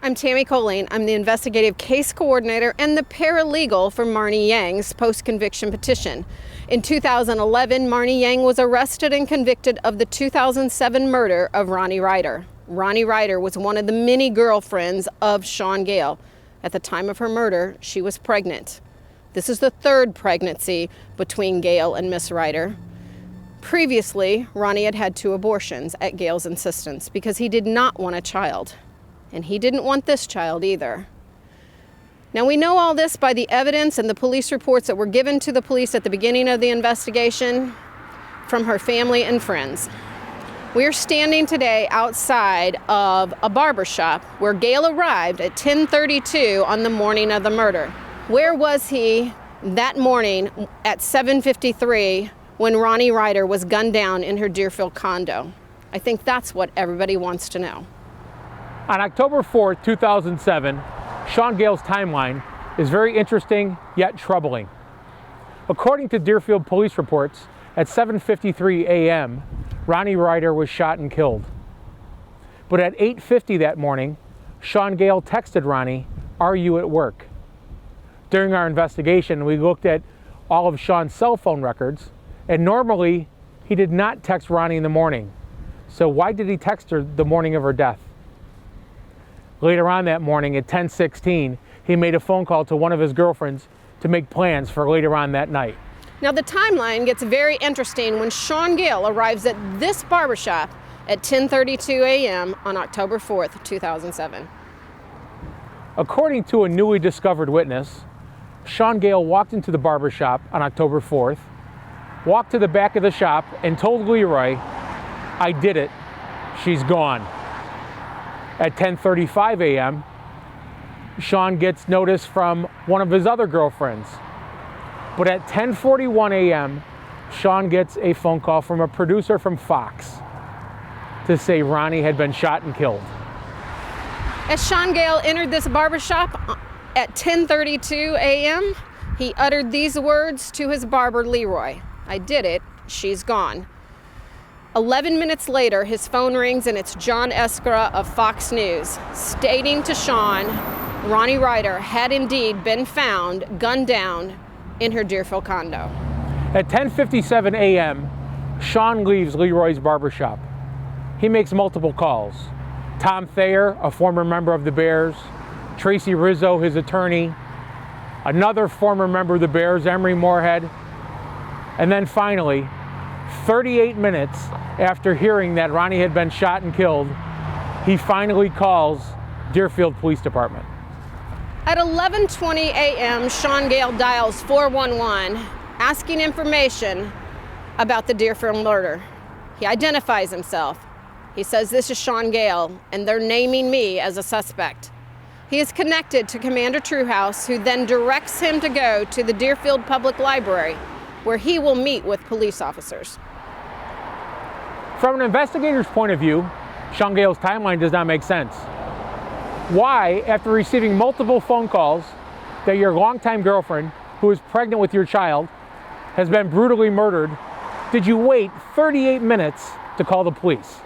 I'm Tammy Colleen. I'm the investigative case coordinator and the paralegal for Marnie Yang's post-conviction petition. In 2011, Marnie Yang was arrested and convicted of the 2007 murder of Ronnie Ryder. Ronnie Ryder was one of the many girlfriends of Sean Gale. At the time of her murder, she was pregnant. This is the third pregnancy between Gale and Miss Ryder. Previously, Ronnie had had 2 abortions at Gale's insistence because he did not want a child. And he didn't want this child either. Now, we know all this by the evidence and the police reports that were given to the police at the beginning of the investigation from her family and friends. We are standing today outside of a barber shop where Gale arrived at 10:32 on the morning of the murder. Where was he that morning at 7:53 when Ronnie Ryder was gunned down in her Deerfield condo? I think that's what everybody wants to know. On October 4th, 2007, Sean Gale's timeline is very interesting yet troubling. According to Deerfield police reports, at 7:53 a.m., Ronnie Ryder was shot and killed. But at 8:50 that morning, Sean Gale texted Ronnie, "Are you at work?" During our investigation, we looked at all of Sean's cell phone records, and normally he did not text Ronnie in the morning. So why did he text her the morning of her death? Later on that morning at 10:16, he made a phone call to one of his girlfriends to make plans for later on that night. Now, the timeline gets very interesting when Sean Gale arrives at this barbershop at 10:32 a.m. on October 4th, 2007. According to a newly discovered witness, Sean Gale walked into the barbershop on October 4th, walked to the back of the shop, and told Leroy, "I did it, she's gone." At 10:35 a.m., Sean gets notice from one of his other girlfriends. But at 10:41 a.m., Sean gets a phone call from a producer from Fox to say Ronnie had been shot and killed. As Sean Gale entered this barbershop at 10:32 a.m., he uttered these words to his barber, Leroy, "I did it, she's gone." 11 minutes later, his phone rings and it's John Eskra of Fox News stating to Sean, Ronnie Ryder had indeed been found gunned down in her Deerfield condo. At 10:57 a.m., Sean leaves Leroy's barbershop. He makes multiple calls. Tom Thayer, a former member of the Bears, Tracy Rizzo, his attorney, another former member of the Bears, Emery Moorhead, and then finally, 38 minutes after hearing that Ronnie had been shot and killed, he finally calls Deerfield Police Department. At 11:20 a.m., Sean Gale dials 411, asking information about the Deerfield murder. He identifies himself. He says, "This is Sean Gale, and they're naming me as a suspect." He is connected to Commander Truehouse, who then directs him to go to the Deerfield Public Library, where he will meet with police officers. From an investigator's point of view, Sean Gale's timeline does not make sense. Why, after receiving multiple phone calls that your longtime girlfriend, who is pregnant with your child, has been brutally murdered, did you wait 38 minutes to call the police?